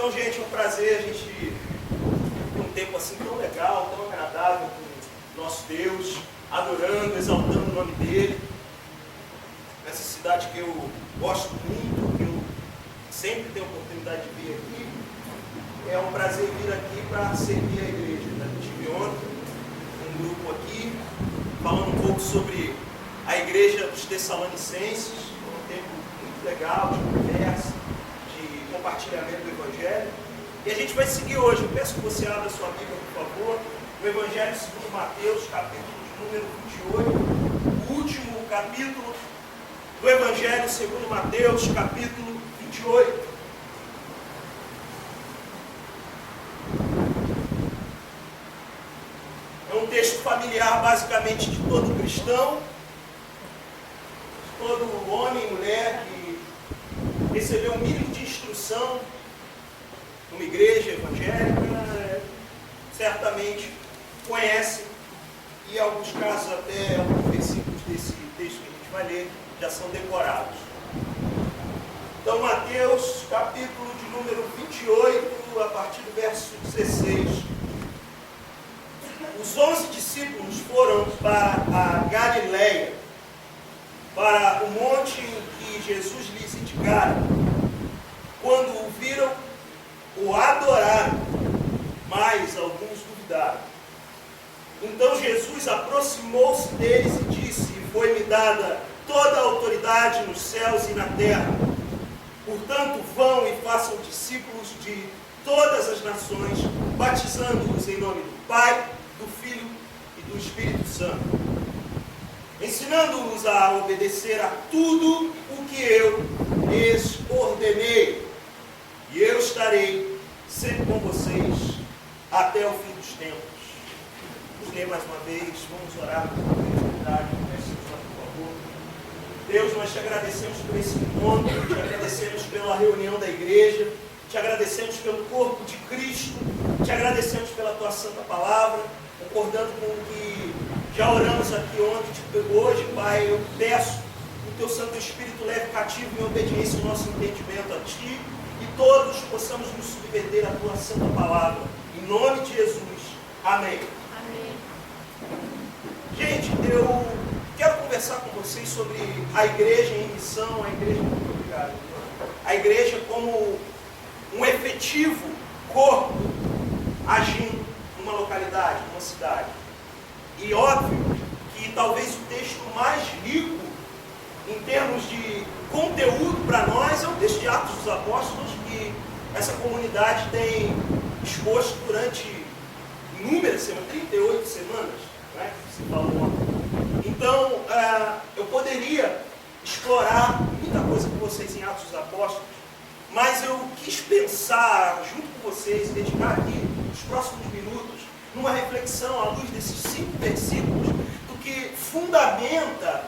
Então, gente, é um prazer a gente ter um tempo assim tão legal, tão agradável com o nosso Deus, adorando, exaltando o nome dEle. Nessa cidade que eu gosto muito, que eu sempre tenho a oportunidade de vir aqui. É um prazer vir aqui para servir a igreja. Eu tive ontem um grupo aqui, falando um pouco sobre a igreja dos Tessalonicenses. Foi um tempo muito legal de conversa, de compartilhamento do Evangelho. E a gente vai seguir hoje. Eu peço que você abra a sua Bíblia, por favor, no Evangelho segundo Mateus, capítulo de número 28, o último capítulo do Evangelho segundo Mateus, capítulo 28. É um texto familiar, basicamente, de todo cristão, de todo homem e mulher que recebeu um mínimo de instrução numa igreja evangélica, certamente conhece, e em alguns casos até alguns versículos desse texto que a gente vai ler já são decorados. Então, Mateus, capítulo de número 28, a partir do verso 16. Os 11 discípulos foram para a Galileia, para o monte em que Jesus lhes indicara. Quando o viram, o adoraram, mas alguns duvidaram. Então Jesus aproximou-se deles e disse: foi-me dada toda a autoridade nos céus e na terra. Portanto, vão e façam discípulos de todas as nações, batizando-os em nome do Pai, do Filho e do Espírito Santo, ensinando-os a obedecer a tudo o que eu lhes ordenei. E eu estarei sempre com vocês até o fim dos tempos. Vamos ler mais uma vez, vamos orar por oportunidade. Por favor. Deus, nós te agradecemos por esse encontro, te agradecemos pela reunião da igreja, te agradecemos pelo corpo de Cristo, te agradecemos pela tua santa palavra, concordando com o que já oramos aqui ontem, hoje, Pai. Eu peço que o teu Santo Espírito leve cativo em obediência o nosso entendimento a ti, e todos possamos nos submeter à tua santa palavra. Em nome de Jesus. Amém. Amém. Gente, eu quero conversar com vocês sobre a igreja em missão, a igreja, muito obrigado, a igreja como um efetivo corpo agindo numa localidade, numa cidade. E óbvio que talvez o texto mais rico em termos de conteúdo para nós é o texto de Atos dos Apóstolos, que essa comunidade tem exposto durante inúmeras semanas, 38 semanas, né, que se falou ontem. Então, eu poderia explorar muita coisa com vocês em Atos dos Apóstolos, mas eu quis pensar junto com vocês, dedicar aqui os próximos minutos numa reflexão à luz desses 5 versículos do que fundamenta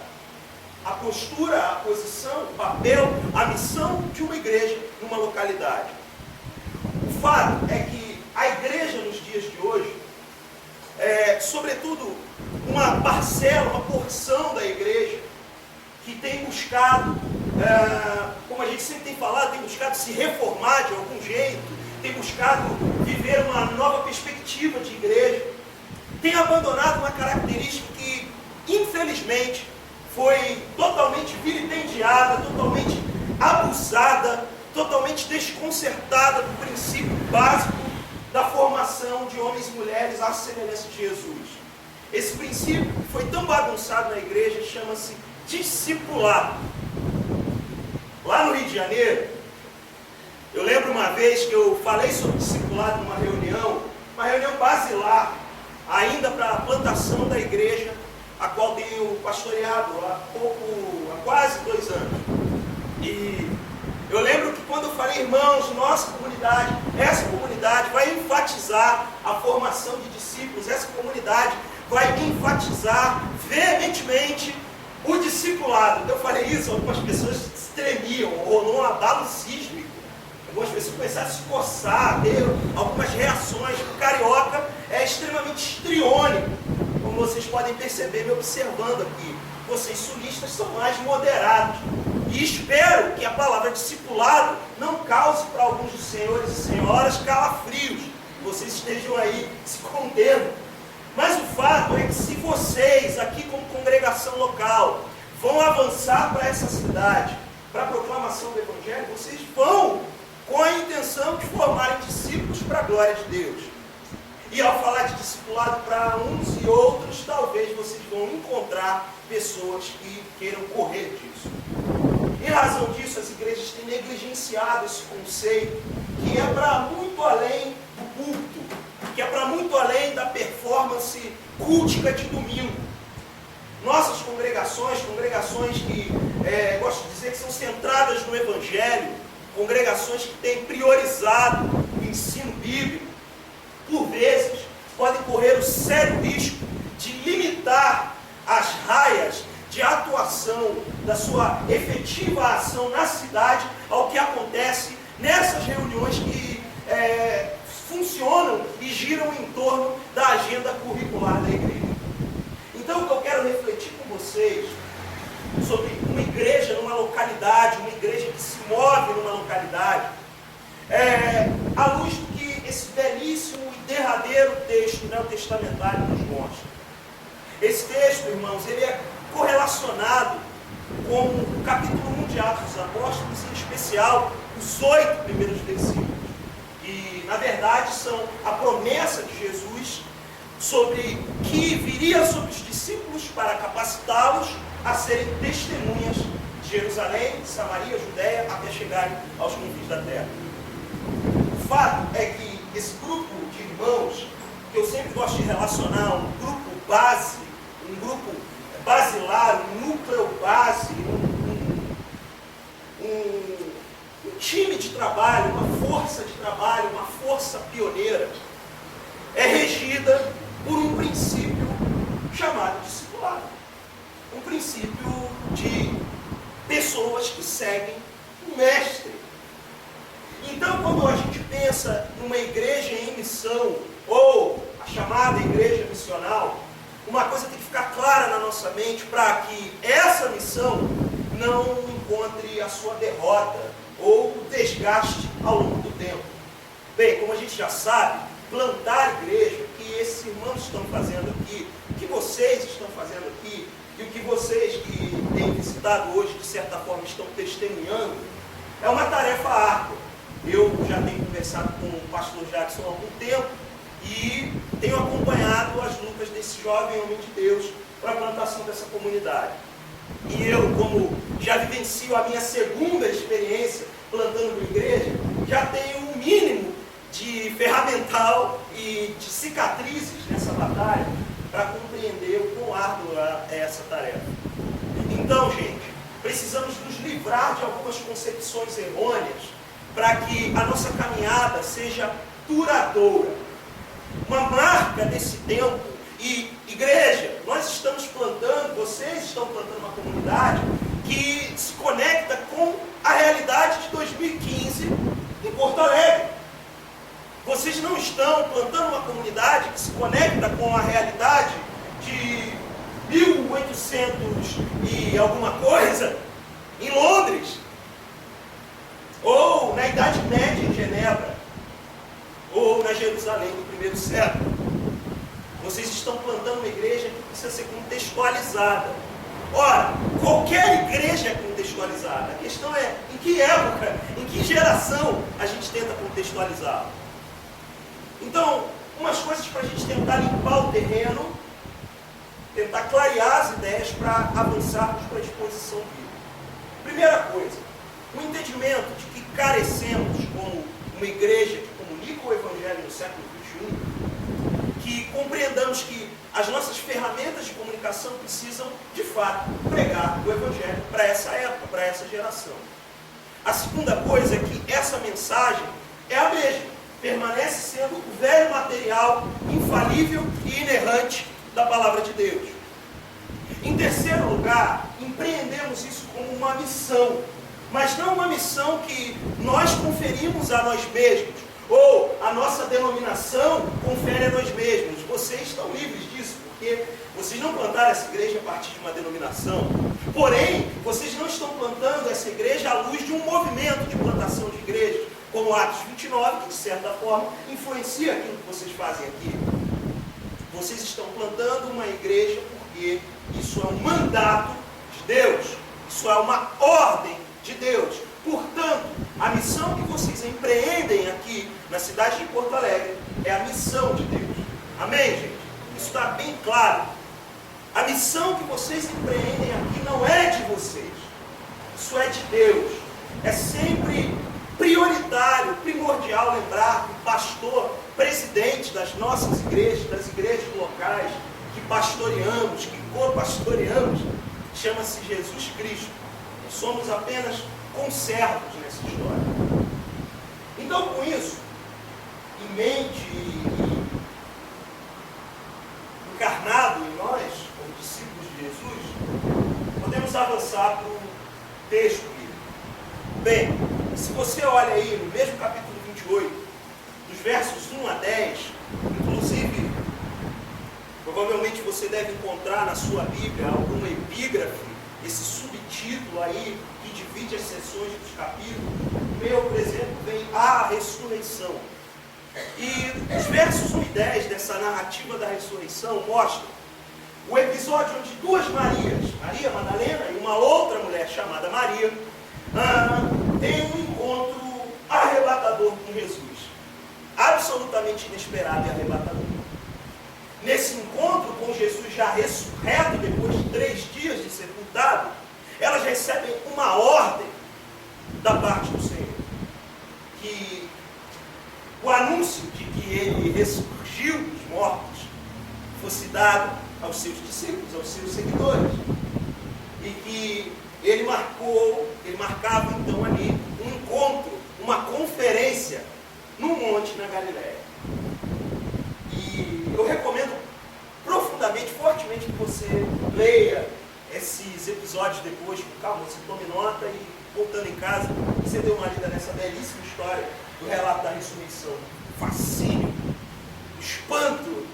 a postura, a posição, o papel, a missão de uma igreja numa localidade. O fato é que a igreja nos dias de hoje, sobretudo uma parcela, uma porção da igreja que tem buscado, como a gente sempre tem falado, tem buscado se reformar de algum jeito, tem buscado viver uma nova perspectiva de igreja, tem abandonado uma característica que, infelizmente, foi totalmente vilipendiada, totalmente abusada, totalmente desconcertada do princípio básico da formação de homens e mulheres à semelhança de Jesus. Esse princípio que foi tão bagunçado na igreja chama-se discipulado. Lá no Rio de Janeiro, eu lembro uma vez que eu falei sobre discipulado numa reunião basilar, ainda para a plantação da igreja, a qual tenho pastoreado há quase 2 anos. E eu lembro que quando eu falei, irmãos, nossa comunidade, essa comunidade vai enfatizar a formação de discípulos, essa comunidade vai enfatizar veementemente o discipulado. Eu falei isso, algumas pessoas tremiam, rolou um abalo sísmico. Algumas pessoas começaram a se coçar, ter algumas reações. O carioca é extremamente histriônico, como vocês podem perceber me observando aqui. Vocês sulistas são mais moderados. E espero que a palavra discipulado não cause para alguns dos senhores e senhoras calafrios, vocês estejam aí se contendo. Mas o fato é que se vocês, aqui como congregação local, vão avançar para essa cidade, para a proclamação do Evangelho, vocês vão com a intenção de formarem discípulos para a glória de Deus. E ao falar de discipulado para uns e outros, talvez vocês vão encontrar pessoas que queiram correr disso. Em razão disso, as igrejas têm negligenciado esse conceito, que é para muito além do culto, que é para muito além da performance cultica de domingo. Nossas congregações que gosto de dizer que são centradas no Evangelho, congregações que têm priorizado o ensino bíblico, por vezes, podem correr o sério risco de limitar as raias de atuação da sua efetiva ação na cidade ao que acontece nessas reuniões que funcionam e giram em torno da agenda curricular da igreja. Então, o que eu quero refletir com vocês sobre uma igreja numa localidade, uma igreja que se move numa localidade, à luz do que esse belíssimo e derradeiro texto neotestamentário nos mostra. Esse texto, irmãos, ele é correlacionado com o capítulo 1 de Atos dos Apóstolos, em especial os 8 primeiros versículos. E, na verdade, são a promessa de Jesus sobre que viria sobre os discípulos para capacitá-los a serem testemunhas de Jerusalém, Samaria, Judéia, até chegarem aos confins da terra. O fato é que esse grupo de irmãos, que eu sempre gosto de relacionar, um grupo base, um grupo basilar, um núcleo base, um time de trabalho, uma força de trabalho, uma força pioneira, é regida por um princípio chamado discipulado. Um princípio de pessoas que seguem um mestre. Então, quando a gente pensa numa igreja em missão, ou a chamada igreja missional, uma coisa tem que ficar clara na nossa mente para que essa missão não encontre a sua derrota ou desgaste ao longo do tempo. Bem, como a gente já sabe, plantar igreja, o que esses irmãos estão fazendo aqui, o que vocês estão fazendo aqui, e o que vocês que têm visitado hoje, de certa forma, estão testemunhando, é uma tarefa árdua. Eu já tenho conversado com o pastor Jackson há algum tempo e tenho acompanhado as lutas desse jovem homem de Deus para a plantação dessa comunidade. E eu, como já vivencio a minha segunda experiência plantando uma igreja, já tenho um mínimo de ferramental e de cicatrizes nessa batalha para compreender o quão árdua é essa tarefa. Então, gente, precisamos nos livrar de algumas concepções errôneas para que a nossa caminhada seja duradoura. Uma marca desse tempo, e igreja, nós estamos plantando, vocês estão plantando uma comunidade que se conecta com a realidade de 2015 em Porto Alegre. Vocês não estão plantando uma comunidade que se conecta com a realidade de 1800 e alguma coisa em Londres, ou na Idade Média em Genebra, ou na Jerusalém do primeiro século. Vocês estão plantando uma igreja que precisa ser contextualizada. Ora, qualquer igreja é contextualizada. A questão é em que época, em que geração a gente tenta contextualizar. Então, umas coisas para a gente tentar limpar o terreno, tentar clarear as ideias para avançarmos para a exposição bíblica. Primeira coisa, o entendimento de que carecemos como uma igreja que comunica o Evangelho no século XXI, que compreendamos que as nossas ferramentas de comunicação precisam, de fato, pregar o Evangelho para essa época, para essa geração. A segunda coisa é que essa mensagem é a mesma, permanece sendo o velho material infalível e inerrante da Palavra de Deus. Em terceiro lugar, empreendemos isso como uma missão, mas não uma missão que nós conferimos a nós mesmos, ou a nossa denominação confere a nós mesmos. Vocês estão livres disso, porque vocês não plantaram essa igreja a partir de uma denominação, porém, vocês não estão plantando essa igreja à luz de um movimento de plantação de igrejas, como Atos 29, que de certa forma influencia aquilo que vocês fazem aqui. Vocês estão plantando uma igreja porque isso é um mandato de Deus, isso é uma ordem de Deus. Portanto, a missão que vocês empreendem aqui na cidade de Porto Alegre é a missão de Deus. Amém, gente? Isso está bem claro. A missão que vocês empreendem aqui não é de vocês. Isso é de Deus. É sempre prioritário, primordial lembrar que o pastor, presidente das nossas igrejas, das igrejas locais, que pastoreamos, que co-pastoreamos, chama-se Jesus Cristo. Somos apenas conservos nessa história. Então, com isso em mente e encarnado em nós, como discípulos de Jesus, podemos avançar para o texto bíblico. Bem, se você olha aí no mesmo capítulo 28, dos versos 1 a 10, inclusive, provavelmente você deve encontrar na sua Bíblia alguma epígrafe, esse subtítulo aí, que divide as seções dos capítulos. O meu, por exemplo, vem a ressurreição. E os versos 1 e 10 dessa narrativa da ressurreição mostram o episódio onde duas Marias, Maria Madalena e uma outra mulher chamada Maria, têm um encontro arrebatador com Jesus. Absolutamente inesperado e arrebatador. Nesse encontro com Jesus já ressurreto, depois de 3 dias de sepultado, elas recebem uma ordem da parte do Senhor. Que o anúncio de que ele ressurgiu dos mortos fosse dado aos seus discípulos, aos seus seguidores. E que ele marcava então ali um encontro, uma conferência num monte na Galileia. E eu recomendo profundamente, fortemente que você leia esses episódios depois, com calma, você tome nota e voltando em casa, você dê uma lida nessa belíssima história do relato da ressurreição. O fascínio, o espanto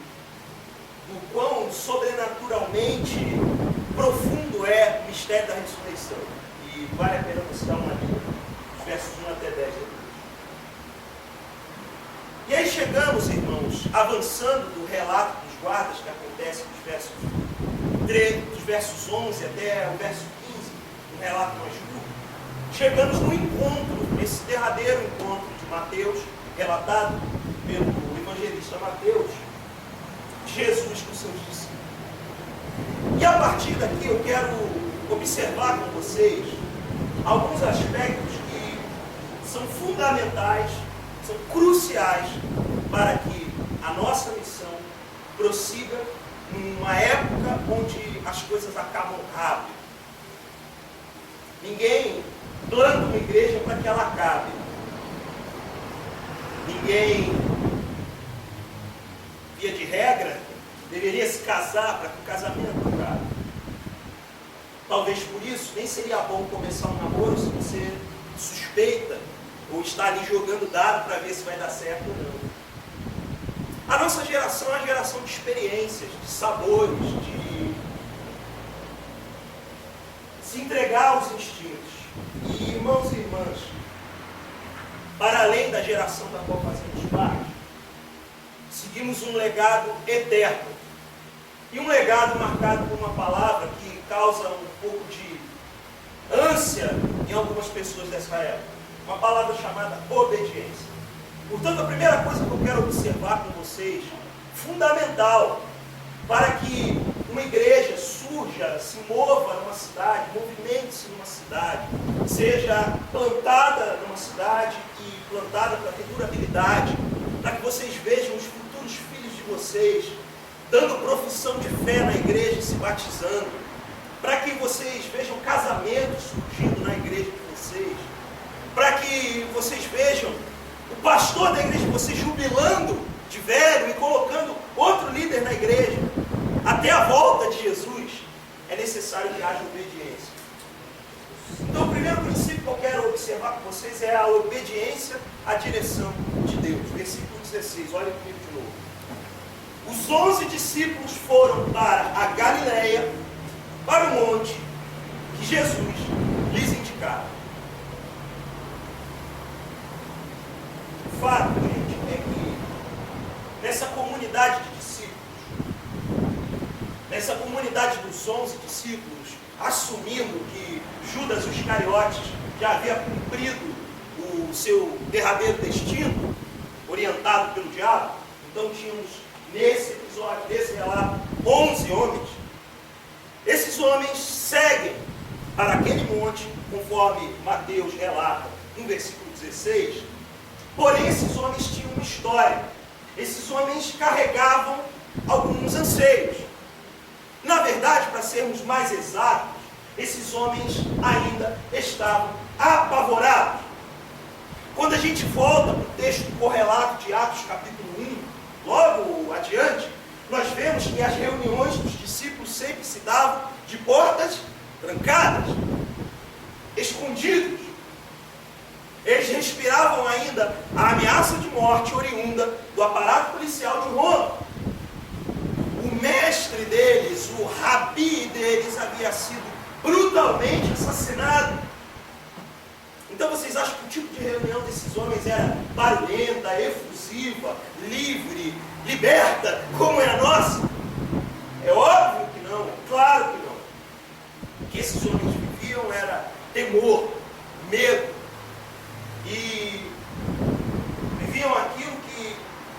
do quão sobrenaturalmente profundo é o mistério da ressurreição. E vale a pena você dar uma lida, os versos 1 até 10 depois. E aí chegamos, irmãos, avançando do relato dos guardas que acontece dos versos 11 até o verso 15, um relato mais curto. Chegamos no encontro, esse derradeiro encontro de Mateus, relatado pelo evangelista Mateus, Jesus com seus discípulos. E a partir daqui eu quero observar com vocês alguns aspectos que são fundamentais, são cruciais para que a nossa missão prossiga numa época onde as coisas acabam rápido. Ninguém planta uma igreja para que ela acabe. Ninguém, via de regra, deveria se casar para que o casamento acabe. Talvez por isso nem seria bom começar um namoro se você suspeita ou está ali jogando dado para ver se vai dar certo ou não. A nossa geração é uma geração de experiências, de sabores, de se entregar aos instintos. E irmãos e irmãs, para além da geração da qual fazemos parte, seguimos um legado eterno. E um legado marcado por uma palavra que causa um pouco de ânsia em algumas pessoas dessa época. Uma palavra chamada obediência. Portanto, a primeira coisa que eu quero observar com vocês, fundamental para que uma igreja surja, se mova numa cidade, movimente-se numa cidade, seja plantada numa cidade e plantada para ter durabilidade, para que vocês vejam os futuros filhos de vocês dando profissão de fé na igreja e se batizando, para que vocês vejam casamentos surgindo na igreja de vocês, para que vocês vejam o pastor da igreja de vocês jubilando de velho e colocando outro líder na igreja, até a volta de Jesus, é necessário que haja obediência. Então o primeiro princípio que eu quero observar com vocês é a obediência à direção de Deus. Versículo 16, olha comigo de novo. Os os 11 discípulos foram para a Galileia, para o monte que Jesus lhes indicava. O fato, gente, é que nessa comunidade de discípulos, nessa comunidade dos 11 discípulos, assumindo que Judas Iscariotes já havia cumprido o seu derradeiro destino, orientado pelo diabo, então tínhamos nesse episódio, nesse relato, 11 homens. Esses homens seguem para aquele monte, conforme Mateus relata no versículo 16. Porém, esses homens tinham uma história. Esses homens carregavam alguns anseios. Na verdade, para sermos mais exatos, esses homens ainda estavam apavorados. Quando a gente volta para o texto correlato de Atos capítulo 1, logo adiante, nós vemos que as reuniões dos discípulos sempre se davam de portas trancadas, escondidos. Eles respiravam ainda a ameaça de morte oriunda do aparato policial de Roma. O mestre deles, o rabi deles, havia sido brutalmente assassinado. Então vocês acham que o tipo de reunião desses homens era barulhenta, efusiva, livre, liberta, como é a nossa? É óbvio que não, é claro que não. O que esses homens viviam era temor, medo, e viviam aquilo que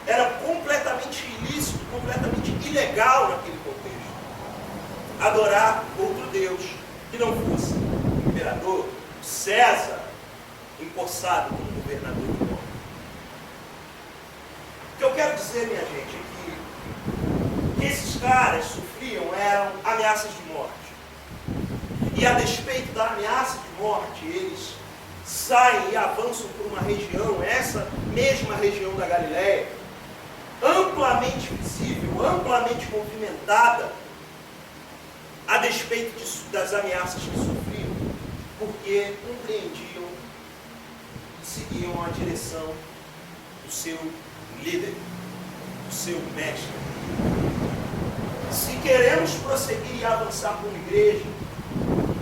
era completamente ilícito, completamente ilegal naquele contexto. Adorar outro Deus que não fosse o imperador, César, empossado como governador de Roma. O que eu quero dizer, minha gente, é que esses caras sofriam eram ameaças de morte. E a despeito da ameaça de morte, eles saem e avançam por uma região, essa mesma região da Galileia, amplamente visível, amplamente movimentada, a despeito das ameaças que sofriam, porque compreendiam e seguiam a direção do seu líder, do seu mestre. Se queremos prosseguir e avançar como igreja,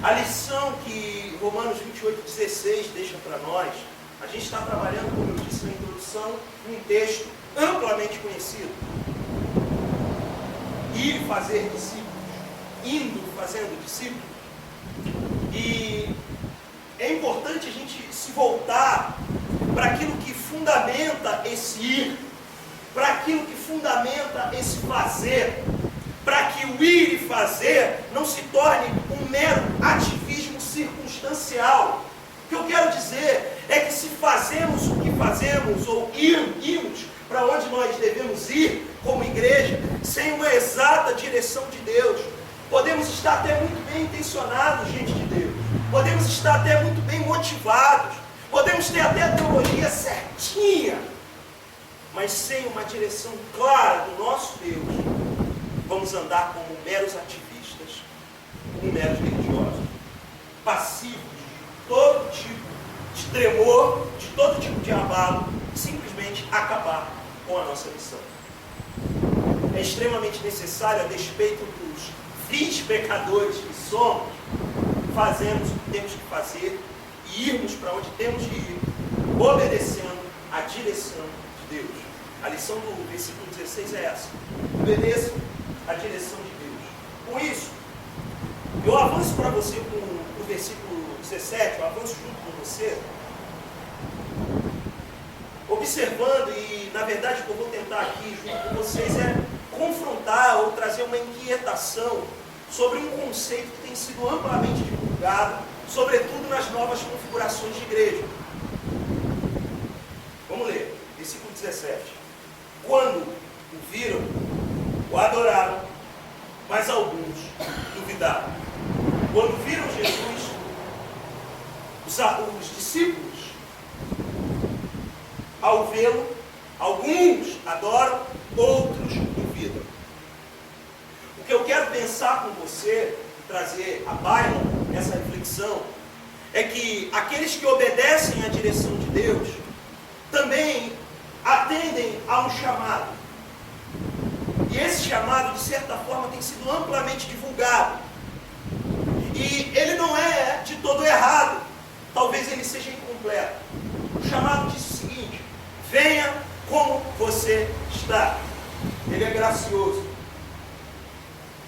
a lição que Romanos 28,16 deixa para nós, a gente está trabalhando, como eu disse na introdução, um texto amplamente conhecido. Ir fazer discípulos, indo fazendo discípulos. E é importante a gente se voltar para aquilo que fundamenta esse ir, para aquilo que fundamenta esse fazer, para que o ir e fazer não se torne um mero ativismo circunstancial. O que eu quero dizer é que se fazemos o que fazemos, ou irmos para onde nós devemos ir como igreja, sem uma exata direção de Deus, podemos estar até muito bem intencionados diante de Deus, podemos estar até muito bem motivados, podemos ter até a teologia certinha, mas sem uma direção clara do nosso Deus, vamos andar como meros ativistas, como meros religiosos, passivos de todo tipo de tremor, de todo tipo de abalo, e simplesmente acabar com a nossa missão. É extremamente necessário, a despeito dos vis pecadores que somos, fazermos o que temos que fazer e irmos para onde temos de ir, obedecendo a direção de Deus. A lição do versículo 16 é essa: obedeça a direção de Deus. Com isso, eu avanço para você com o versículo 17, eu avanço junto com você, observando, e na verdade o que eu vou tentar aqui junto com vocês é confrontar ou trazer uma inquietação sobre um conceito que tem sido amplamente divulgado, sobretudo nas novas configurações de igreja. Vamos ler, versículo 17. Quando o viram, o adoraram, mas alguns duvidaram. Quando viram Jesus, os discípulos, ao vê-lo, alguns adoram, outros duvidam. O que eu quero pensar com você, trazer à baila essa reflexão, é que aqueles que obedecem à direção de Deus também atendem a um chamado. E esse chamado, de certa forma, tem sido amplamente divulgado. E ele não é de todo errado. Talvez ele seja incompleto. O chamado diz o seguinte: venha como você está. Ele é gracioso.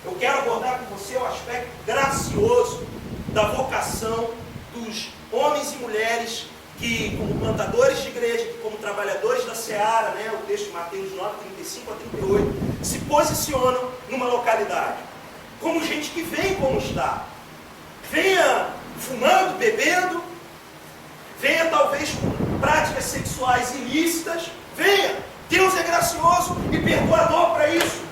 Eu quero abordar com você o aspecto gracioso da vocação dos homens e mulheres que, como plantadores de igreja, que como trabalhadores da seara, né, o texto de Mateus 9, 35 a 38, se posicionam numa localidade. Como gente que vem como está. Venha fumando, bebendo, venha talvez com práticas sexuais ilícitas, venha. Deus é gracioso e perdoador para isso.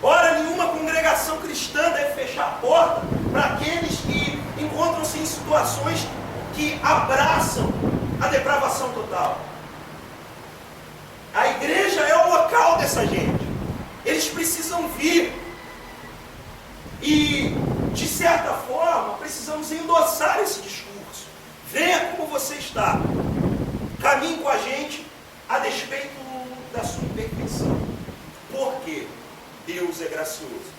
Ora, nenhuma congregação cristã deve fechar a porta para aqueles que encontram-se em situações que abraçam a depravação total. A igreja é o local dessa gente. Eles precisam vir. E, de certa forma, precisamos endossar esse discurso. Venha como você está. Caminhe com a gente a despeito da sua imperfeição. Por quê? Deus é gracioso.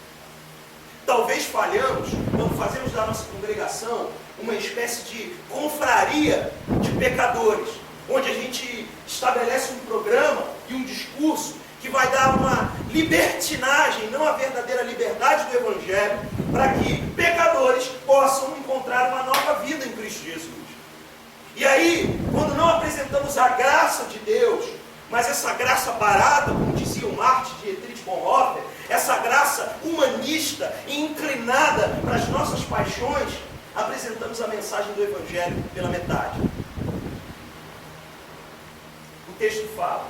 Talvez falhamos quando fazemos da nossa congregação uma espécie de confraria de pecadores, onde a gente estabelece um programa e um discurso que vai dar uma libertinagem, não a verdadeira liberdade do Evangelho, para que pecadores possam encontrar uma nova vida em Cristo Jesus. E aí, quando não apresentamos a graça de Deus, mas essa graça barata, como dizia o Marte de Dietrich Bonhoeffer, essa graça humanista e inclinada para as nossas paixões, apresentamos a mensagem do Evangelho pela metade. O texto fala: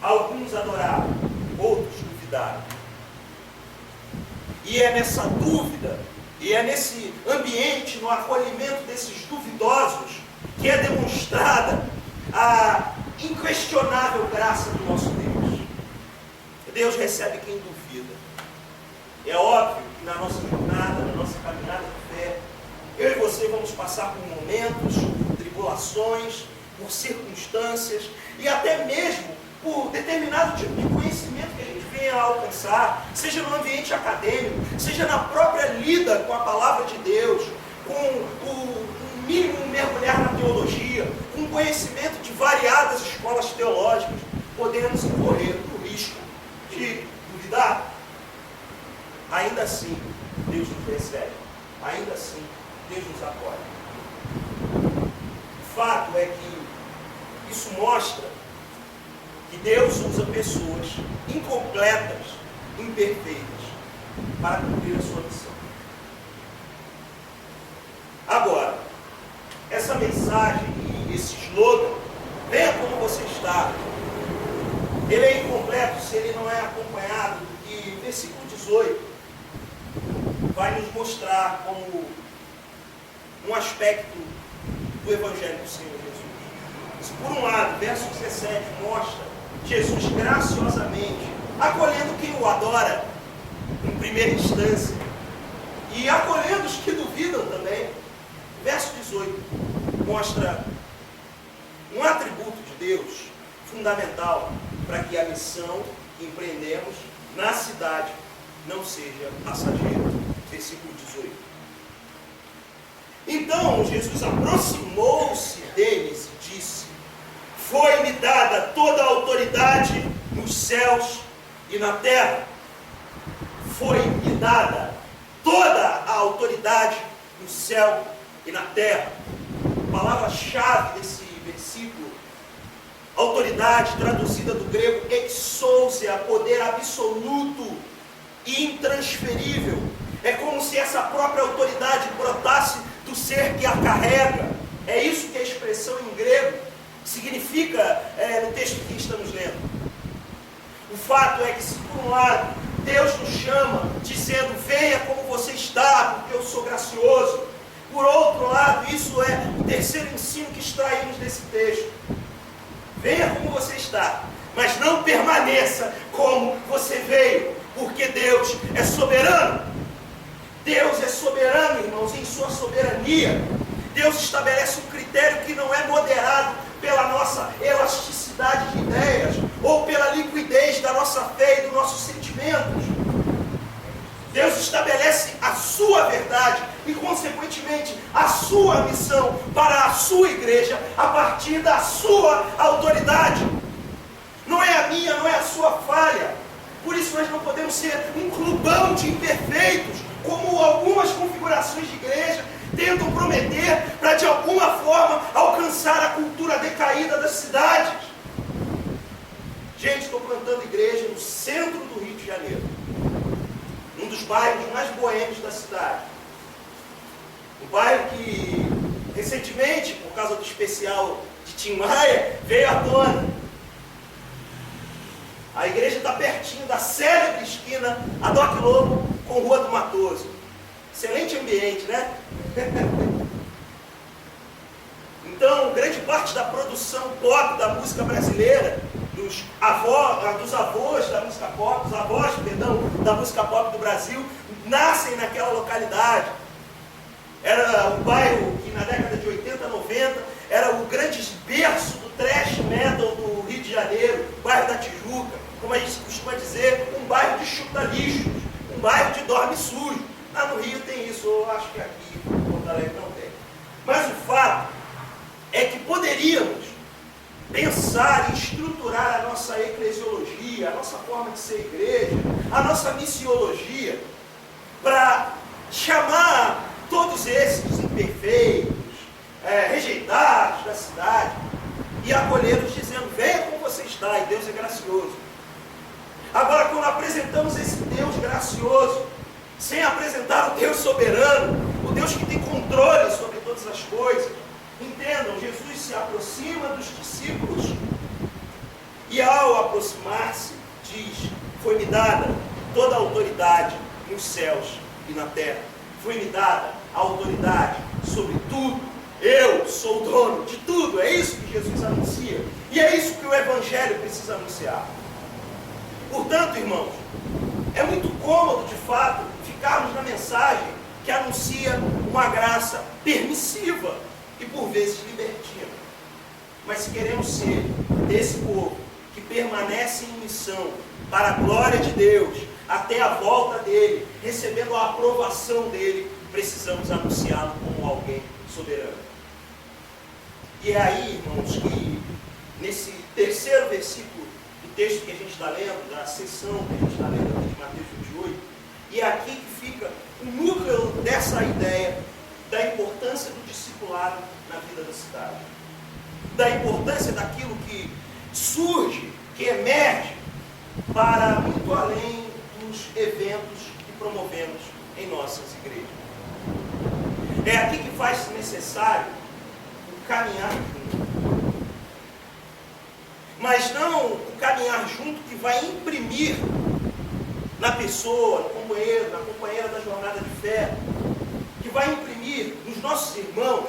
alguns adoraram, outros duvidaram. E é nessa dúvida, e é nesse ambiente, no acolhimento desses duvidosos, que é demonstrada a inquestionável graça do nosso Deus. Deus recebe quem duvida. É óbvio que na nossa jornada, na nossa caminhada de fé, eu e você vamos passar por momentos, por tribulações, por circunstâncias e até mesmo por determinado tipo de conhecimento que a gente venha a alcançar, seja no ambiente acadêmico, seja na própria lida com a palavra de Deus, com o mínimo mergulhar na teologia, com conhecimento de variadas escolas teológicas, podemos incorrer no risco de duvidar. Ainda assim, Deus nos recebe. Ainda assim, Deus nos acolhe. O fato é que isso mostra que Deus usa pessoas incompletas, imperfeitas, para cumprir a sua missão. Agora, essa mensagem e esse slogan, venha como você está, ele é incompleto se ele não é acompanhado do que versículo 18 vai nos mostrar como um aspecto do Evangelho do Senhor Jesus. Se por um lado, verso 17 mostra Jesus graciosamente acolhendo quem o adora em primeira instância e acolhendo os que duvidam também, verso 18 mostra um atributo de Deus fundamental para que a missão que empreendemos na cidade não seja passageira. Versículo 18. Então Jesus aproximou-se deles e disse: foi-me dada toda a autoridade nos céus e na terra. Foi-me dada toda a autoridade no céu e na terra. A palavra-chave desse versículo, autoridade, traduzida do grego exousia, poder absoluto e intransferível. É como se essa própria autoridade brotasse do ser que a carrega. É isso que a expressão em grego significa no texto que estamos lendo. O fato é que, se por um lado Deus nos chama dizendo: venha como você está, porque eu sou gracioso, por outro lado, isso é o terceiro ensino que extraímos desse texto. Venha como você está, mas não permaneça como você veio, porque Deus é soberano. Deus é soberano, irmãos, e em sua soberania Deus estabelece um critério que não é moderado pela nossa elasticidade de ideias ou pela liquidez da nossa fé e dos nossos sentimentos. Deus estabelece a sua verdade e, consequentemente, a sua missão para a sua igreja a partir da sua autoridade. Não é a minha, não é a sua falha. Por isso nós não podemos ser um clubão de imperfeitos, como algumas configurações de igreja tentam prometer para, de alguma forma, alcançar a cultura decaída das cidades. Gente, estou plantando igreja no centro do Rio de Janeiro, um dos bairros mais boêmios da cidade. Um bairro que, recentemente, por causa do especial de Tim Maia, veio à tona. A igreja está pertinho da célebre esquina Adoc Lobo com Rua do Matoso. Excelente ambiente, né? Então, grande parte da produção pop da música brasileira, dos avós da música pop, dos avós, perdão, da música pop do Brasil, nascem naquela localidade. Era um bairro que na década de 80, 90, era o grande berço do thrash metal do Rio de Janeiro, bairro da Tijuca, como a gente costuma dizer, um bairro de chuta-lixos, um bairro de dorme sujo. Lá no Rio tem isso, eu acho que aqui em Porto Alegre não tem. Mas o fato é que poderíamos pensar e estruturar a nossa eclesiologia, a nossa forma de ser igreja, a nossa missiologia, para chamar todos esses imperfeitos, rejeitados da cidade, e acolhê-los dizendo: venha como você está, e Deus é gracioso. Agora, quando apresentamos esse Deus gracioso, sem apresentar o Deus soberano, o Deus que tem controle sobre todas as coisas, entendam, Jesus se aproxima dos discípulos e, ao aproximar-se, diz: foi-me dada toda a autoridade nos céus e na terra. Foi-me dada a autoridade sobre tudo. Eu sou o dono de tudo. É isso que Jesus anuncia. E é isso que o Evangelho precisa anunciar. Portanto, irmãos, é muito cômodo, de fato, ficarmos na mensagem que anuncia uma graça permissiva e, por vezes, libertina. Mas se queremos ser desse povo que permanece em missão para a glória de Deus, até a volta dele, recebendo a aprovação dele, precisamos anunciá-lo como alguém soberano. E é aí, irmãos, que nesse terceiro versículo do texto que a gente está lendo, da sessão que a gente está lendo aqui de Mateus 28, e é aqui que fica o núcleo dessa ideia da importância do discipulado na vida da cidade, da importância daquilo que surge, que emerge para muito além dos eventos que promovemos em nossas igrejas. É aqui que faz-se necessário o caminhar junto. Mas não o caminhar junto que vai imprimir na pessoa, no companheiro, na companheira da jornada de fé, que vai imprimir nos nossos irmãos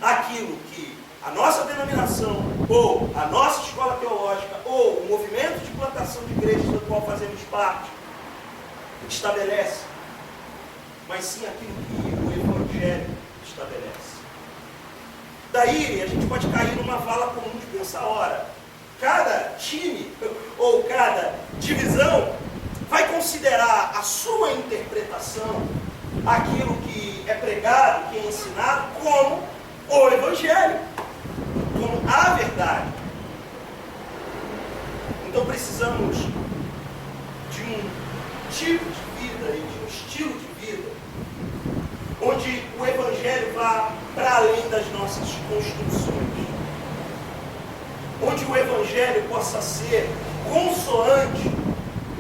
aquilo que a nossa denominação, ou a nossa escola teológica, ou o movimento de plantação de igrejas do qual fazemos parte, estabelece, mas sim aquilo que o Evangelho estabelece. Daí a gente pode cair numa vala comum de pensar: ora, cada time ou cada divisão vai considerar a sua interpretação, aquilo que é pregado, que é ensinado, como o Evangelho, como a verdade. Então precisamos de um tipo de vida e de um estilo de vida onde o Evangelho vá para além das nossas construções, onde o Evangelho possa ser consoante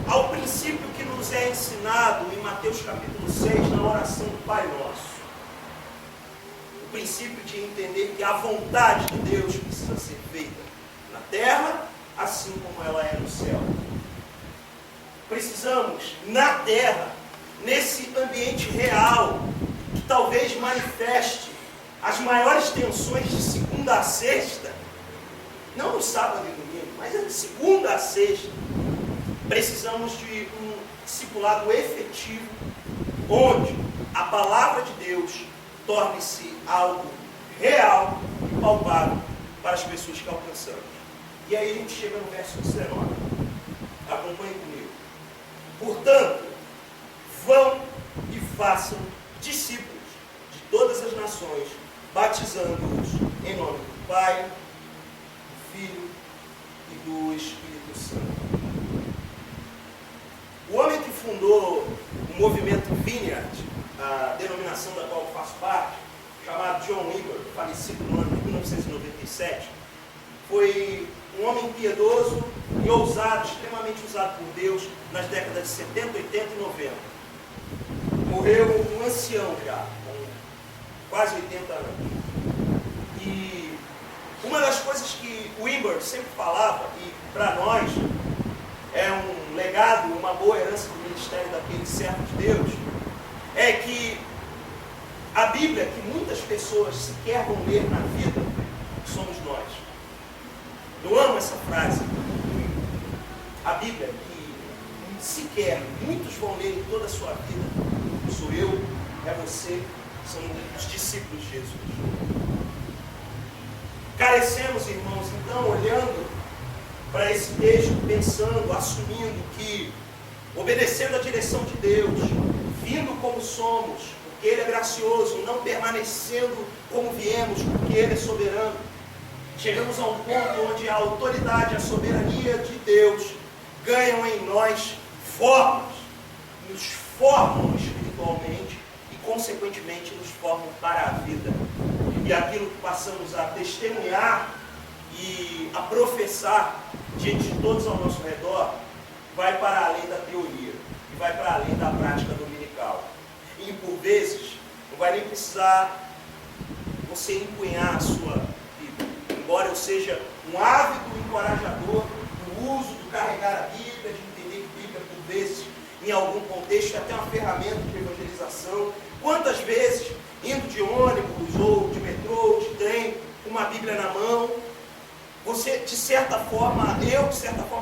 ao princípio que nos é ensinado em Mateus capítulo 6, na oração do Pai Nosso. O princípio de entender que a vontade de Deus precisa ser feita na terra, assim como ela é no céu. Precisamos, na terra, nesse ambiente real, que talvez manifeste as maiores tensões de segunda a sexta, não no sábado e domingo, mas de segunda a sexta, precisamos de um discipulado efetivo, onde a palavra de Deus torne-se algo real e palpável para as pessoas que alcançamos. E aí a gente chega no verso 19. Acompanhe comigo. Portanto, vão e façam discípulos de todas as nações, batizando-os em nome do Pai, do Filho e do Espírito Santo. O homem que fundou o movimento Vineyard, a denominação da qual eu faço parte, chamado John Wimber, falecido no ano de 1997, foi um homem piedoso e ousado, extremamente usado por Deus nas décadas de 70, 80 e 90. Morreu um ancião já, com quase 80 anos. E uma das coisas que o Wimber sempre falava, e para nós é um legado, uma boa herança do ministério daquele servo de Deus, é que a Bíblia, que muitas pessoas sequer vão ler na vida, somos nós. Eu amo essa frase. A Bíblia, que sequer muitos vão ler em toda a sua vida, sou eu, é você, são os discípulos de Jesus. Carecemos, irmãos, então, olhando para esse texto, pensando, assumindo que, obedecendo a direção de Deus, vindo como somos, porque Ele é gracioso, não permanecendo como viemos, porque Ele é soberano, chegamos a um ponto onde a autoridade, a soberania de Deus ganham em nós formas, nos formam espiritualmente e, consequentemente, nos formam para a vida. E aquilo que passamos a testemunhar e a professar diante de todos ao nosso redor vai para além da teoria e vai para além da prática dominical. E, por vezes, não vai nem precisar você empunhar a sua Bíblia. Embora eu seja um ávido encorajador do uso, do carregar a Bíblia, de entender que Bíblia, por vezes, em algum contexto, é até uma ferramenta de evangelização. Quantas vezes, indo de ônibus, ou de metrô, ou de trem, com uma Bíblia na mão, você, de certa forma,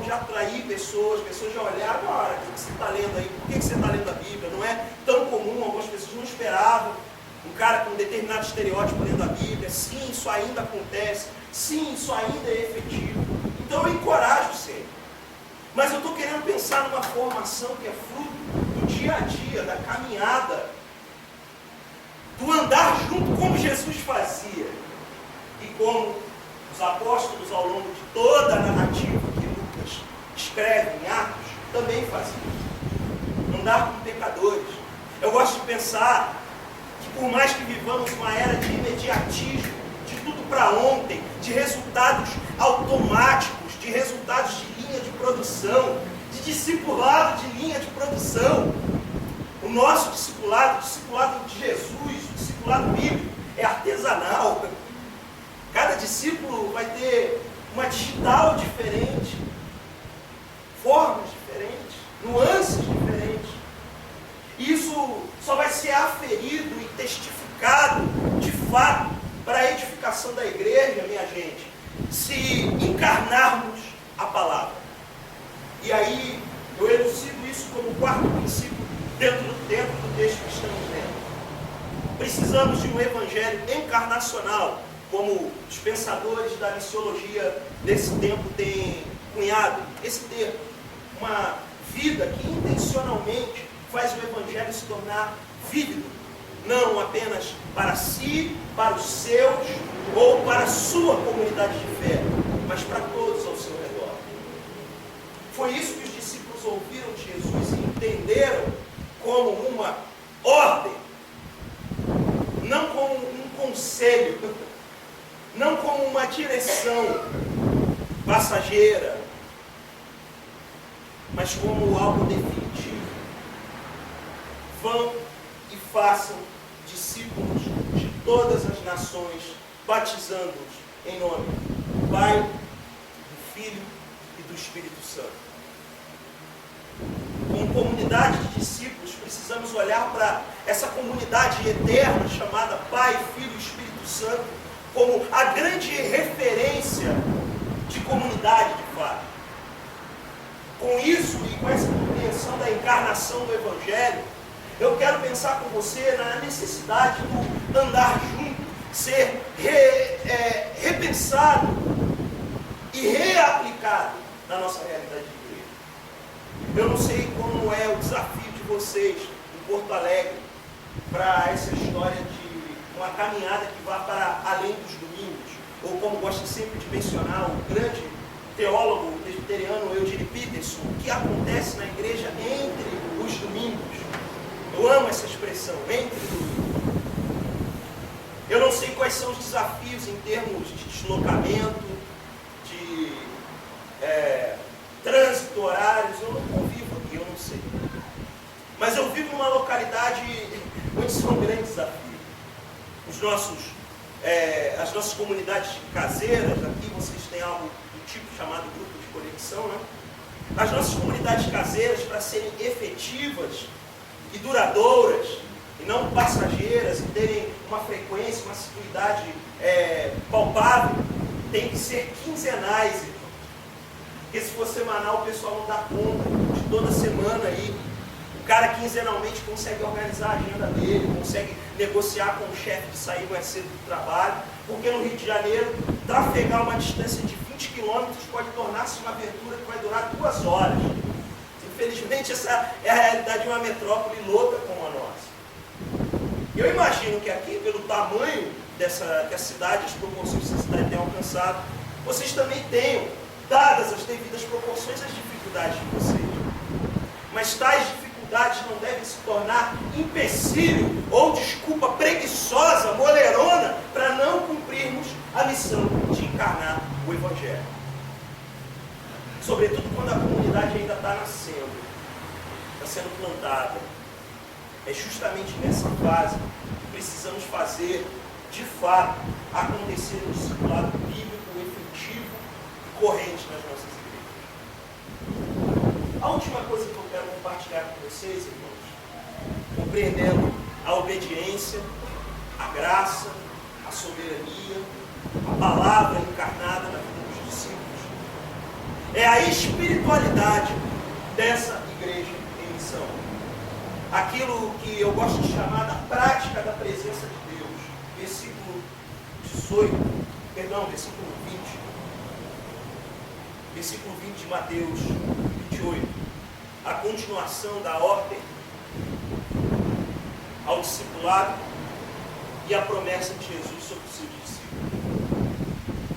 já atraí pessoas já olharam, olha, o que você está lendo aí? Por que você está lendo a Bíblia? Não é tão comum, algumas pessoas não esperavam um cara com um determinado estereótipo lendo a Bíblia. Sim, isso ainda acontece. Sim, isso ainda é efetivo. Então eu encorajo sempre. Mas eu estou querendo pensar numa formação que é fruto do dia a dia, da caminhada, do andar junto como Jesus fazia. E como os apóstolos, ao longo de toda a narrativa que Lucas escreve em Atos, também faziam. Andar com pecadores. Eu gosto de pensar que, por mais que vivamos uma era de imediatismo, de tudo para ontem, de resultados automáticos, de resultados de linha de produção, de discipulado de linha de produção, o nosso discipulado, o discipulado de Jesus, o discipulado bíblico, é artesanal. Cada discípulo vai ter uma digital diferente, formas diferentes, nuances diferentes. E isso só vai ser aferido e testificado, de fato, para a edificação da igreja, minha gente, se encarnarmos a palavra. E aí, eu elucido isso como quarto princípio dentro do texto que estamos lendo. Precisamos de um evangelho encarnacional, como os pensadores da missiologia desse tempo têm cunhado esse termo. Uma vida que intencionalmente faz o evangelho se tornar vívido, não apenas para si, para os seus ou para a sua comunidade de fé, mas para todos ao seu redor. Foi isso que os discípulos ouviram de Jesus e entenderam como uma ordem, não como um conselho, não como uma direção passageira, mas como algo definitivo. Vão e façam discípulos de todas as nações, batizando-os em nome do Pai, do Filho e do Espírito Santo. Como comunidade de discípulos, precisamos olhar para essa comunidade eterna chamada Pai, Filho e Espírito Santo como a grande referência de comunidade de fato. Com isso e com essa compreensão da encarnação do Evangelho, eu quero pensar com você na necessidade do andar junto, ser repensado e reaplicado na nossa realidade de igreja. Eu não sei como é o desafio de vocês em Porto Alegre para essa história de uma caminhada que vá para além dos domingos, ou como gosta sempre de mencionar o grande teólogo presbiteriano Eugene Peterson, o que acontece na igreja entre os domingos. Eu amo essa expressão, entre os domingos. Eu não sei quais são os desafios em termos de deslocamento, de trânsito, horários. Eu não convivo aqui, eu não sei. Mas eu vivo numa localidade onde são grandes desafios. As nossas comunidades caseiras, aqui vocês têm algo do tipo chamado grupo de conexão, né? As nossas comunidades caseiras, para serem efetivas e duradouras, e não passageiras, e terem uma frequência, uma assiduidade palpável, tem que ser quinzenais, irmão. Porque se for semanal, o pessoal não dá conta de toda semana aí. O cara quinzenalmente consegue organizar a agenda dele, consegue negociar com o chefe de sair mais cedo do trabalho, porque no Rio de Janeiro, trafegar uma distância de 20 quilômetros pode tornar-se uma aventura que vai durar 2 horas. Infelizmente, essa é a realidade de uma metrópole louca como a nossa. Eu imagino que aqui, pelo tamanho que a cidade, as proporções que essa cidade tem alcançado, vocês também tenham, dadas as devidas proporções, as dificuldades de vocês. Mas tais dificuldades não devem se tornar empecilho ou desculpa preguiçosa, molerona, para não cumprirmos a missão de encarnar o Evangelho. Sobretudo quando a comunidade ainda está nascendo, está sendo plantada. É justamente nessa fase que precisamos fazer, de fato, acontecer um discipulado bíblico, efetivo e corrente nas nossas igrejas. A última coisa que eu quero compartilhar com vocês, irmãos, compreendendo a obediência, a graça, a soberania, a palavra encarnada na vida dos discípulos, é a espiritualidade dessa igreja em missão. Aquilo que eu gosto de chamar da prática da presença de Deus. Versículo 20. Versículo 20 de Mateus 28. A continuação da ordem ao discipulado e a promessa de Jesus sobre os seus discípulos,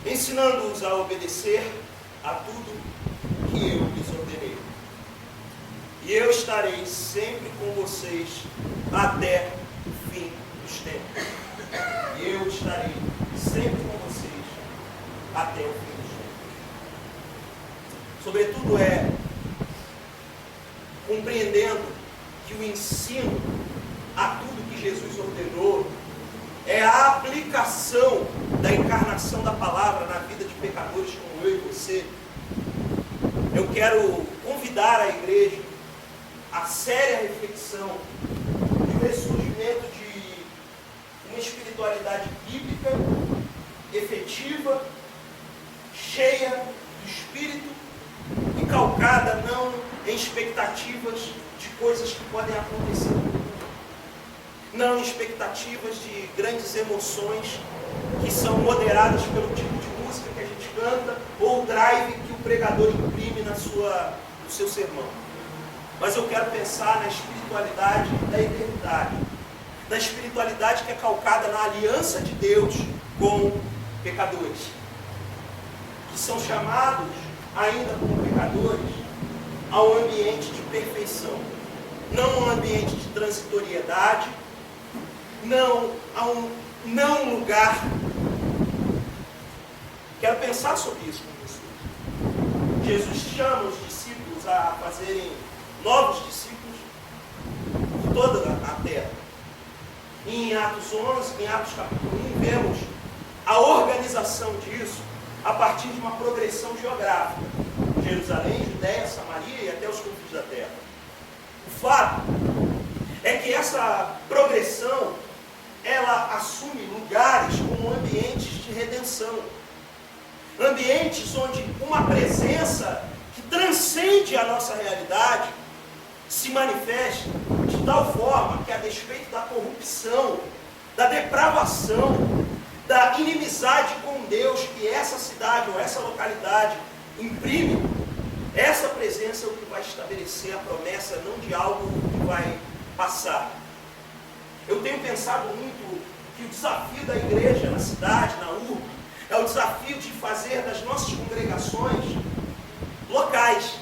ensinando-os a obedecer a tudo que eu lhes ordenei. E eu estarei sempre com vocês até o fim dos tempos. E eu estarei sempre com vocês até o fim dos tempos. Sobretudo compreendendo que o ensino a tudo que Jesus ordenou é a aplicação da encarnação da palavra na vida de pecadores como eu e você. Eu quero convidar a igreja a séria reflexão de um ressurgimento de uma espiritualidade bíblica, efetiva, cheia do Espírito e calcada não em expectativas de coisas que podem acontecer no mundo, não em expectativas de grandes emoções que são moderadas pelo tipo de música que a gente canta ou o drive que o pregador imprime no seu sermão. Mas eu quero pensar na espiritualidade da eternidade, na espiritualidade que é calcada na aliança de Deus com pecadores, que são chamados, ainda como pecadores, a um ambiente de perfeição, não um ambiente de transitoriedade, não a um não lugar. Quero pensar sobre isso com vocês. Jesus chama os discípulos a fazerem novos discípulos por toda a terra. Em Atos 11, em Atos capítulo 1, vemos a organização disso a partir de uma progressão geográfica. Jerusalém, Judéia, Samaria e até os confins da terra. O fato é que essa progressão, ela assume lugares como ambientes de redenção. Ambientes onde uma presença que transcende a nossa realidade se manifesta de tal forma que, a despeito da corrupção, da depravação, da inimizade com Deus que essa cidade ou essa localidade imprime, essa presença é o que vai estabelecer a promessa, não de algo que vai passar. Eu tenho pensado muito que o desafio da igreja na cidade, na urbe, é o desafio de fazer das nossas congregações locais.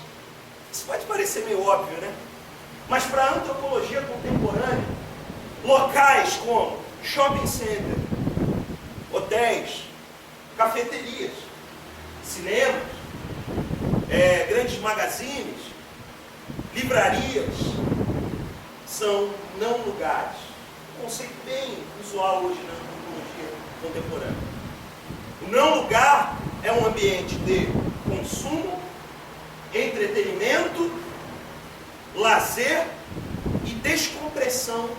Isso pode parecer meio óbvio, né? Mas para a antropologia contemporânea, locais como shopping center, hotéis, cafeterias, cinemas, grandes magazines, livrarias, são não lugares. Um conceito bem usual hoje na antropologia contemporânea. O não lugar é um ambiente de consumo, entretenimento, lazer e descompressão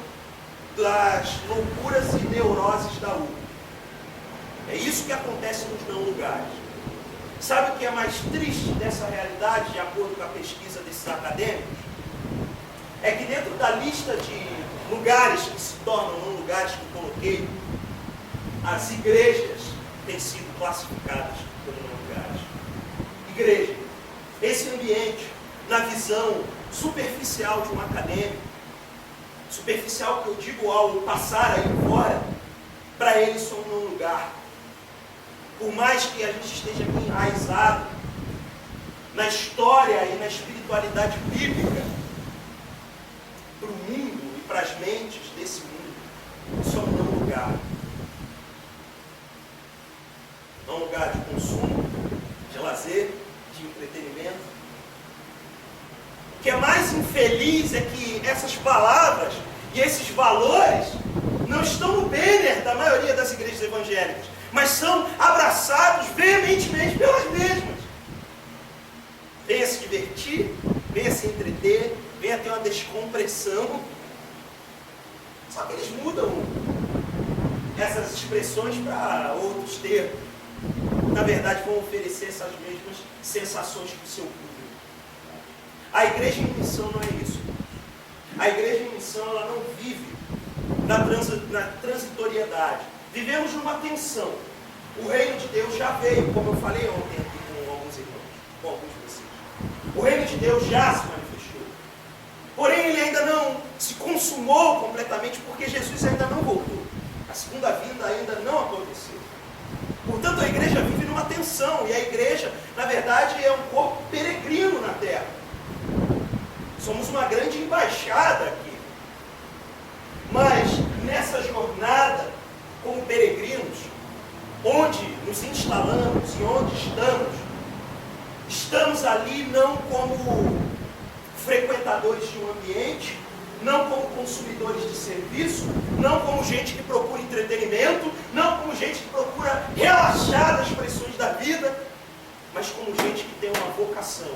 das loucuras e neuroses da urbe. É isso que acontece nos não lugares. Sabe o que é mais triste dessa realidade, de acordo com a pesquisa desses acadêmicos? É que dentro da lista de lugares que se tornam não lugares que eu coloquei, as igrejas têm sido classificadas como não lugares. Igreja, esse ambiente, na visão superficial de um acadêmico, superficial que eu digo ao passar aí fora, para eles são um não lugar. Por mais que a gente esteja aqui enraizado na história e na espiritualidade bíblica, para o mundo e para as mentes desse mundo, isso é um não lugar. Não lugar de consumo, de lazer, de entretenimento. O que é mais infeliz é que essas palavras e esses valores não estão no banner da maioria das igrejas evangélicas, mas são abraçados veementemente pelas mesmas. Venha se divertir, venha se entreter, venha ter uma descompressão. Só que eles mudam essas expressões para outros termos. Na verdade, vão oferecer essas mesmas sensações para o seu público. A igreja em missão não é isso. A igreja em missão, ela não vive na transitoriedade. Vivemos numa tensão. O reino de Deus já veio, como eu falei ontem aqui com alguns irmãos, com alguns de vocês. O reino de Deus já se manifestou. Porém, ele ainda não se consumou completamente, porque Jesus ainda não voltou. A segunda vinda ainda não aconteceu. Portanto, a igreja vive numa tensão, e a igreja, na verdade, é um corpo peregrino na terra. Somos uma grande embaixada aqui. Mas, nessa jornada, como peregrinos, onde nos instalamos e onde estamos ali não como frequentadores de um ambiente, não como consumidores de serviço, não como gente que procura entretenimento, não como gente que procura relaxar das pressões da vida, mas como gente que tem uma vocação.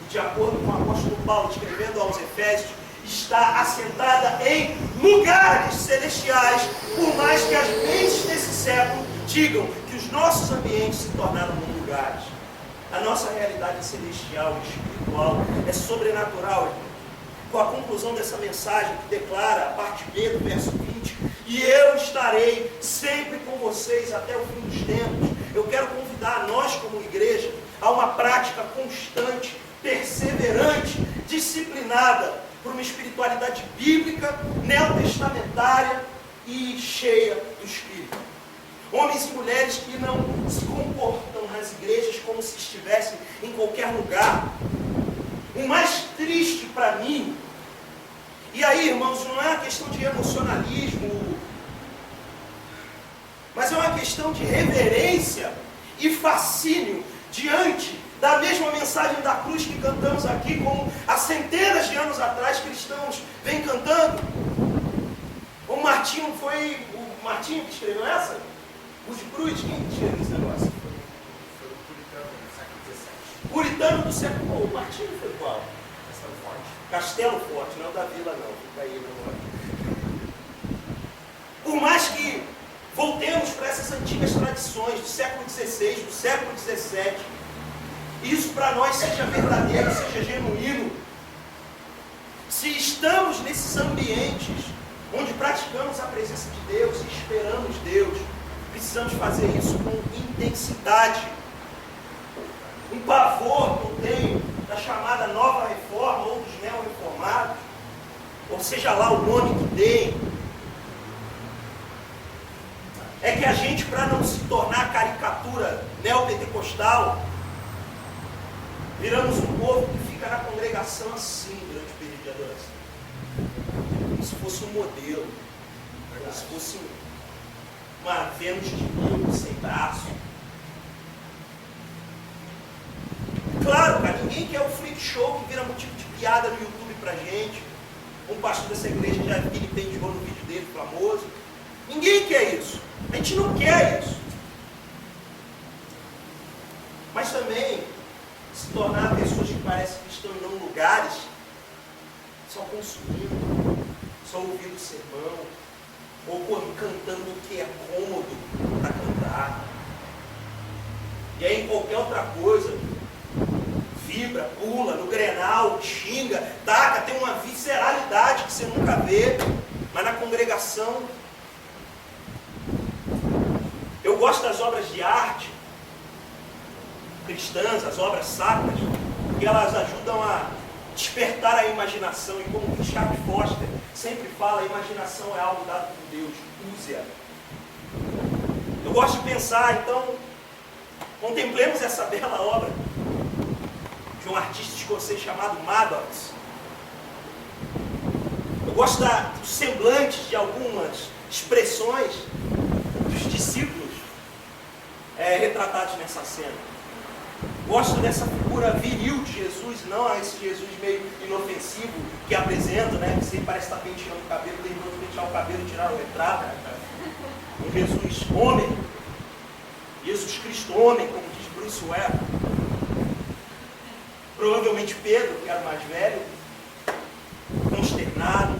E de acordo com o apóstolo Paulo, escrevendo aos Efésios, está assentada em lugares celestiais, por mais que as mentes desse século digam que os nossos ambientes se tornaram lugares. A nossa realidade é celestial, espiritual, é sobrenatural, irmão. Com a conclusão dessa mensagem que declara a parte B do verso 20, e eu estarei sempre com vocês até o fim dos tempos. Eu quero convidar nós como igreja a uma prática constante, perseverante, disciplinada, por uma espiritualidade bíblica, neotestamentária e cheia do Espírito. Homens e mulheres que não se comportam nas igrejas como se estivessem em qualquer lugar. O mais triste para mim, e aí, irmãos, não é uma questão de emocionalismo, mas é uma questão de reverência e fascínio diante da mesma mensagem da cruz que cantamos aqui, como há centenas de anos atrás cristãos vêm cantando. O Martinho que escreveu essa? O de Cruz, quem escreveu esse negócio? Foi o puritano do século XVII. Puritano do século. O Martinho foi qual? Castelo Forte. Castelo Forte, não da Vila não, fica aí memória. Por mais que voltemos para essas antigas tradições do século XVI, do século XVII, isso para nós seja verdadeiro, seja genuíno, se estamos nesses ambientes onde praticamos a presença de Deus e esperamos Deus, precisamos fazer isso com intensidade. Um pavor que eu tenho da chamada nova reforma ou dos neo-reformados, ou seja lá o nome que deem, é que a gente, para não se tornar caricatura neopentecostal, viramos um povo que fica na congregação assim durante o período de adoração. Como se fosse um modelo, como se fosse uma Vênus de Milo sem braço. Claro, cara, ninguém quer o freak show que vira motivo de piada no YouTube pra gente. Um pastor dessa igreja já vilipendiou no vídeo dele, famoso. Ninguém quer isso. A gente não quer isso. Mas também se tornar pessoas que parecem que estão em não lugares, só consumindo, só ouvindo o sermão, ou cantando o que é cômodo para cantar. E aí em qualquer outra coisa, vibra, pula, no Grenal, xinga, taca, tem uma visceralidade que você nunca vê, mas na congregação. Eu gosto das obras de arte cristãs, as obras sacras, porque elas ajudam a despertar a imaginação, e como Richard Foster sempre fala, a imaginação é algo dado por Deus, use-a. Eu gosto de pensar, então, contemplemos essa bela obra de um artista escocês chamado Maddox. Eu gosto dos semblantes de algumas expressões dos discípulos retratados nessa cena. Gosto dessa figura viril de Jesus, não esse Jesus meio inofensivo que apresenta, né? Que sempre parece estar penteando o cabelo, terminou de pentear o cabelo e tirar o retrato. Um Jesus homem, Jesus Cristo homem, como diz Bruce Webb. Provavelmente Pedro, que era o mais velho, consternado,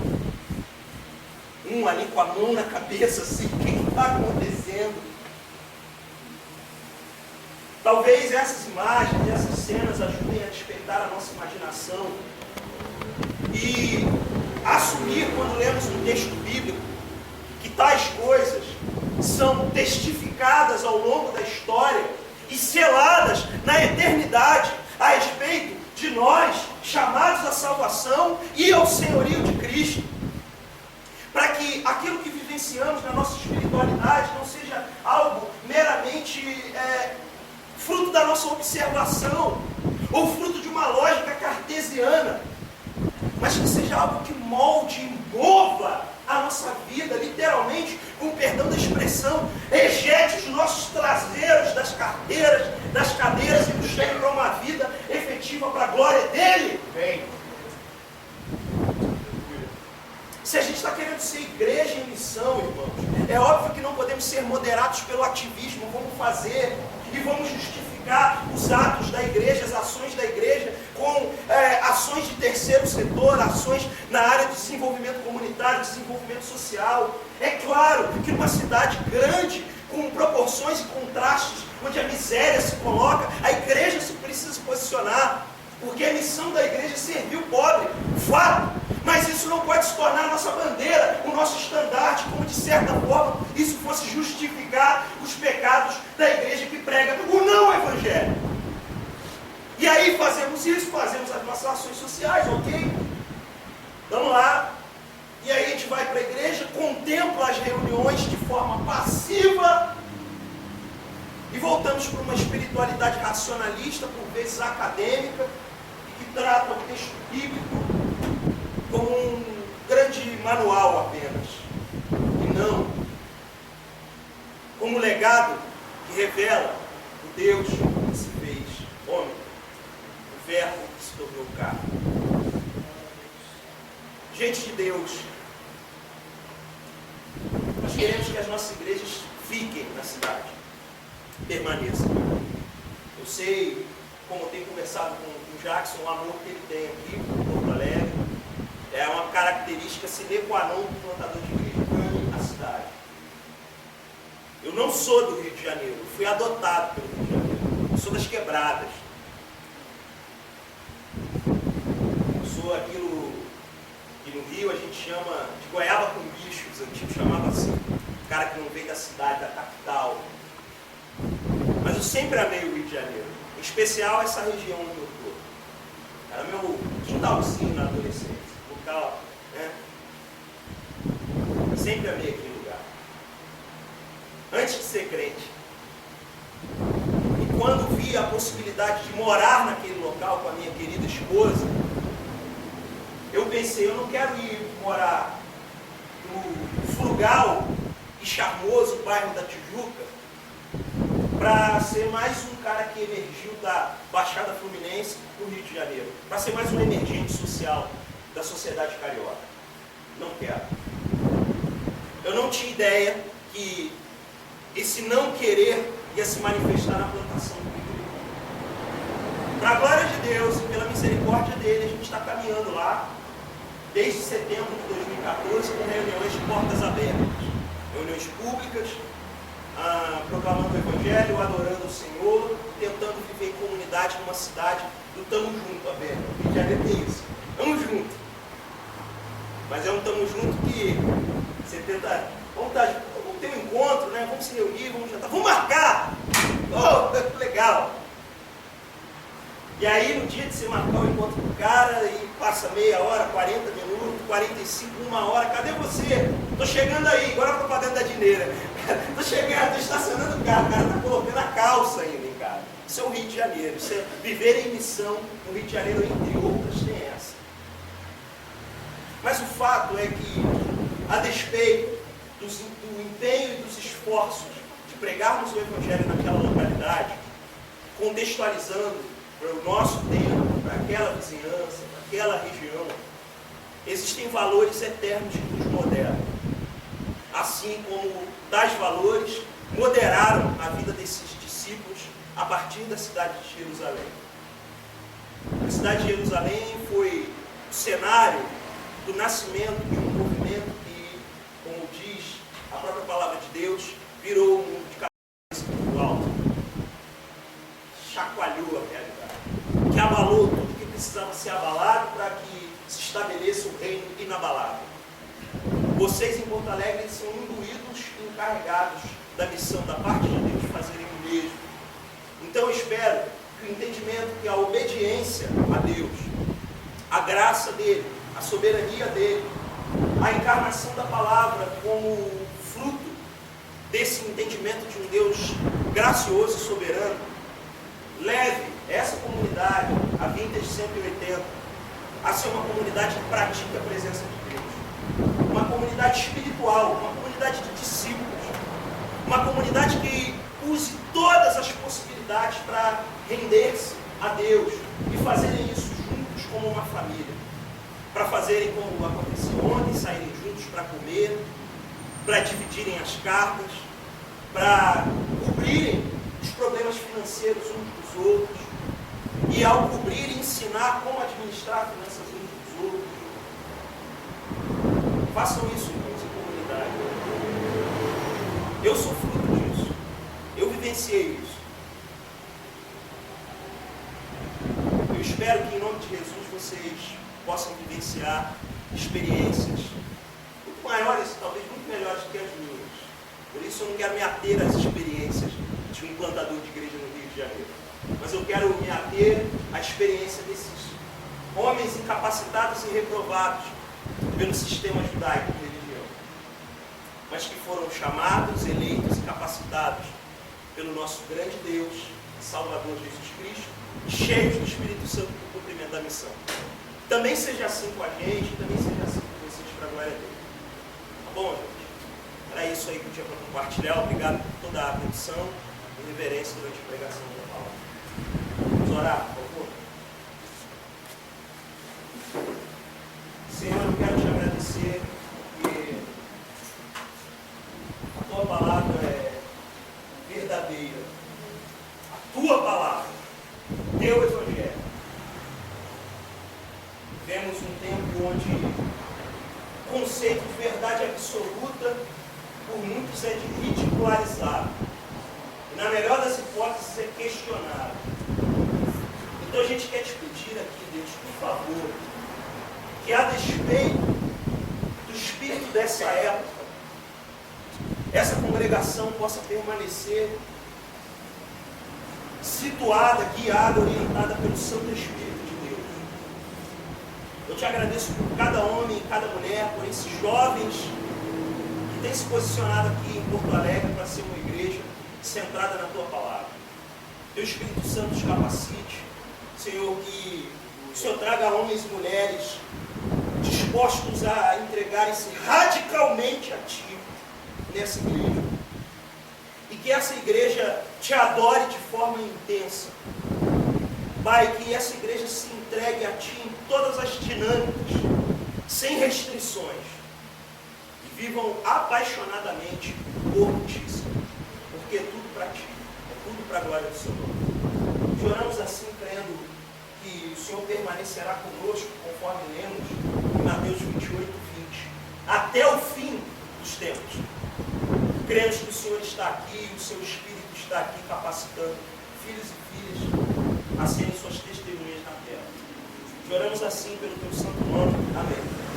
um ali com a mão na cabeça, assim, o que está acontecendo? Talvez essas imagens, essas cenas ajudem a despertar a nossa imaginação e assumir, quando lemos um texto bíblico, que tais coisas são testificadas ao longo da história e seladas na eternidade a respeito de nós, chamados à salvação e ao senhorio de Cristo. Para que aquilo que vivenciamos na nossa espiritualidade não seja algo meramente fruto da nossa observação, ou fruto de uma lógica cartesiana, mas que seja algo que molde e mova a nossa vida, literalmente, com perdão da expressão, ejete os nossos traseiros das cadeiras e nos leve para uma vida efetiva para a glória dele. Bem. Se a gente está querendo ser igreja em missão, irmãos, é óbvio que não podemos ser moderados pelo ativismo, vamos fazer e vamos justificar os atos da igreja, as ações da igreja, com ações de terceiro setor, ações na área de desenvolvimento comunitário, desenvolvimento social. É claro que numa cidade grande, com proporções e contrastes, onde a miséria se coloca, a igreja se precisa se posicionar, porque a missão da igreja é servir o pobre, fato. Mas isso não pode se tornar a nossa bandeira, o nosso estandarte, como de certa forma isso fosse justificar os pecados da igreja que prega o não evangelho. E aí fazemos isso, fazemos as nossas ações sociais, ok? Vamos lá. E aí a gente vai para a igreja, contempla as reuniões de forma passiva e voltamos para uma espiritualidade racionalista, por vezes acadêmica, que trata o texto bíblico como um grande manual apenas, e não como um legado que revela o Deus que se fez homem, o verbo que se tornou carne. Gente de Deus, nós queremos que as nossas igrejas fiquem na cidade, permaneçam. Eu sei, como eu tenho conversado com o Jackson, o amor que ele tem aqui em Porto Alegre, é uma característica sine qua non do plantador de igreja. Ame a cidade. Eu não sou do Rio de Janeiro, eu fui adotado pelo Rio de Janeiro. Eu sou das quebradas. Eu sou aquilo que no Rio a gente chama de goiaba com bicho, os antigos chamavam assim. cara que não veio da cidade, da capital. Mas eu sempre amei o Rio de Janeiro, em especial essa região onde eu estou. Era meu quintalzinho na adolescência, local, né? Sempre amei aquele lugar. Antes de ser crente. E quando vi a possibilidade de morar naquele local com a minha querida esposa, eu pensei, eu não quero ir morar no frugal e charmoso bairro da Tijuca para ser mais um cara que emergiu da Baixada Fluminense do Rio de Janeiro, para ser mais um emergente social da sociedade carioca. Não quero. Eu não tinha ideia que esse não querer ia se manifestar na plantação do Rio. Para a glória de Deus e pela misericórdia dele, a gente está caminhando lá desde setembro de 2014 com reuniões de portas abertas, reuniões públicas, proclamando o Evangelho, adorando o Senhor, tentando viver em comunidade numa cidade do tamo junto aberto. O Rio de Janeiro tem isso, tamo junto. Mas é um tamo junto que você tenta, vamos ter um encontro, né? Vamos se reunir, vamos jantar, vamos marcar! Oh, legal! E aí no dia de você marcar o encontro com o cara e passa meia hora, 40 minutos, 45, uma hora, cadê você? Tô chegando aí, agora a propaganda da Dineira. Tô chegando, tô estacionando o cara tá colocando a calça ainda, hein, cara. Isso é o Rio de Janeiro, isso é viver em missão no Rio de Janeiro, entre outras, tem essa. Mas o fato é que, a despeito do empenho e dos esforços de pregarmos o Evangelho naquela localidade, contextualizando para o nosso tempo, para aquela vizinhança, para aquela região, existem valores eternos que nos moderam. Assim como tais valores moderaram a vida desses discípulos a partir da cidade de Jerusalém. A cidade de Jerusalém foi o cenário do nascimento de um movimento que, como diz a própria palavra de Deus, virou o mundo de cabeça para o alto. Chacoalhou a realidade. Que abalou tudo que precisava ser abalado para que se estabeleça o reino inabalável. Vocês em Porto Alegre são imbuídos e encarregados da missão da parte de Deus de fazerem o mesmo. Então eu espero que o entendimento, que a obediência a Deus, a graça dele, a soberania dele, a encarnação da palavra como fruto desse entendimento de um Deus gracioso e soberano, leve essa comunidade, a Vintage 180, a ser uma comunidade que pratica a presença de Deus, uma comunidade espiritual, uma comunidade de discípulos, uma comunidade que use todas as possibilidades para render-se a Deus e fazerem isso juntos como uma família, para fazerem como aconteceu ontem, saírem juntos para comer, para dividirem as cargas, para cobrirem os problemas financeiros uns dos outros, e ao cobrir, ensinar como administrar finanças uns dos outros. Façam isso, irmãos, em comunidade. Eu sou fruto disso. Eu vivenciei isso. Eu espero que, em nome de Jesus, vocês possam vivenciar experiências muito maiores, talvez muito melhores que as minhas. Por isso eu não quero me ater às experiências de um plantador de igreja no Rio de Janeiro. Mas eu quero me ater à experiência desses homens incapacitados e reprovados pelo sistema judaico de religião, mas que foram chamados, eleitos e capacitados pelo nosso grande Deus, Salvador Jesus Cristo, cheios do Espírito Santo para o cumprimento da missão. Também seja assim com a gente, também seja assim com vocês, para a glória dele. Tá bom, gente? Era isso aí que eu tinha para compartilhar. Obrigado por toda a atenção e reverência durante a pregação da palavra. Vamos orar, por favor. Senhor, eu quero te agradecer porque a tua palavra é verdadeira. A tua palavra, o teu evangelho. Vemos um tempo onde o conceito de verdade absoluta por muitos é de ridicularizado. E na melhor das hipóteses é questionado. Então a gente quer te pedir aqui, Deus, por favor, que a despeito do espírito dessa época, essa congregação possa permanecer situada, guiada, orientada pelo Santo Espírito de Deus. Eu te agradeço por cada homem e cada mulher, por esses jovens que têm se posicionado aqui em Porto Alegre para ser uma igreja centrada na Tua Palavra. Teu Espírito Santo os capacite, Senhor, que o Senhor traga homens e mulheres dispostos a entregarem-se radicalmente a Ti nessa igreja. E que essa igreja Te adore de forma intensa. Pai, que essa igreja se entregue a Ti em todas as dinâmicas, sem restrições. E vivam apaixonadamente por Ti, Senhor. Porque é tudo para Ti, é tudo para a glória do Seu nome. Oramos assim, crendo que o Senhor permanecerá conosco, conforme lemos em Mateus 28, 20, até o fim dos tempos. Cremos que o Senhor está aqui, o Seu Espírito está aqui capacitando filhos e filhas a serem suas testemunhas na terra. Oramos assim pelo Teu santo nome. Amém.